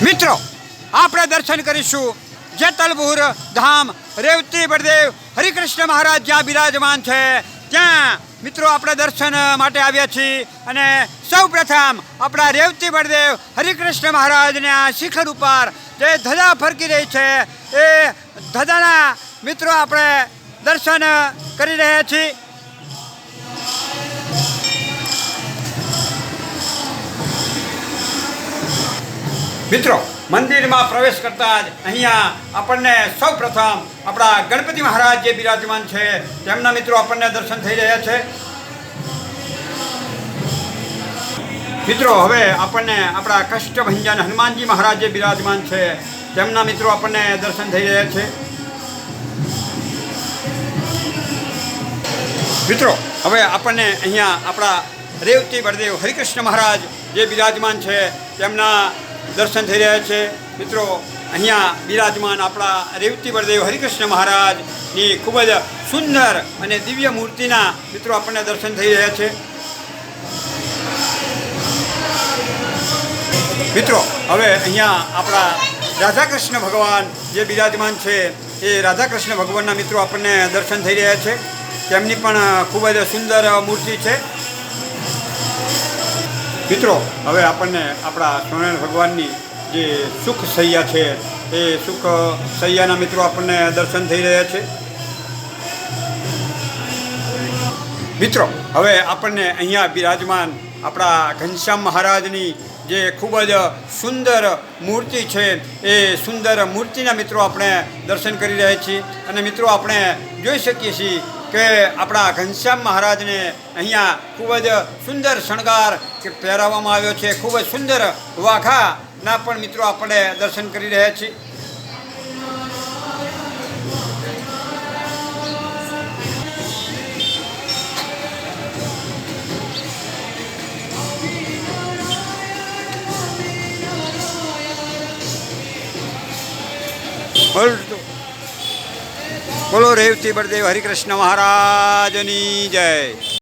મિત્રો આપણે દર્શન કરીશું જેતલપુર ધામ રેવતી બળદેવ હરિકૃષ્ણ મહારાજ જ્યાં બિરાજમાન છે ત્યાં મિત્રો આપણે દર્શન માટે આવ્યા છીએ અને સૌ પ્રથમ આપણા રેવતી બળદેવ હરિકૃષ્ણ મહારાજને આ શિખર ઉપર જે ધજા ફરકી રહી છે એ ધજાના મિત્રો આપણે દર્શન કરી રહ્યા છીએ। મિત્રો મંદિરમાં પ્રવેશ કરતા જ અહીંયા આપણને સૌ પ્રથમ આપણા ગણપતિ મહારાજ જે બિરાજમાન છે તેમના મિત્રો આપણને દર્શન થઈ રહ્યા છે। મિત્રો હવે આપણને આપણા કષ્ટભંજન હનુમાનજી મહારાજ જે બિરાજમાન છે તેમના મિત્રો આપણને દર્શન થઈ રહ્યા છે। મિત્રો હવે આપણને અહીંયા આપણા રેવતી બળદેવ હરિકૃષ્ણ મહારાજ જે બિરાજમાન છે તેમના દર્શન થઈ રહ્યા છે। મિત્રો અહીંયા બિરાજમાન આપણા રેવતી બળદેવ હરિકૃષ્ણ મહારાજની ખૂબ જ સુંદર અને દિવ્ય મૂર્તિના મિત્રો આપણને દર્શન થઈ રહ્યા છે। મિત્રો હવે અહીંયા આપણા રાધાકૃષ્ણ ભગવાન જે બિરાજમાન છે એ રાધાકૃષ્ણ ભગવાનના મિત્રો આપણને દર્શન થઈ રહ્યા છે। તેમની પણ ખૂબ જ સુંદર મૂર્તિ છે। મિત્રો હવે આપણને આપણા સ્વામિનારાયણ ભગવાનની જે સુખ સૈયા છે એ સુખ સૈયાના મિત્રો આપણને દર્શન થઈ રહ્યા છે। મિત્રો હવે આપણને અહીંયા બિરાજમાન આપણા ઘનશ્યામ મહારાજની જે ખૂબ જ સુંદર મૂર્તિ છે એ સુંદર મૂર્તિના મિત્રો આપણે દર્શન કરી રહ્યા છીએ અને મિત્રો આપણે જોઈ શકીએ છીએ કે આપણા ઘનશ્યામ મહારાજને અહીંયા ખૂબ જ સુંદર શણગાર પહેરાવવામાં આવ્યો છે। ખૂબ જ સુંદર વાઘાના પણ મિત્રો આપણે દર્શન કરી રહ્યા છીએ। બોલો રેવતી બળદેવ હરિકૃષ્ણ મહારાજની જય।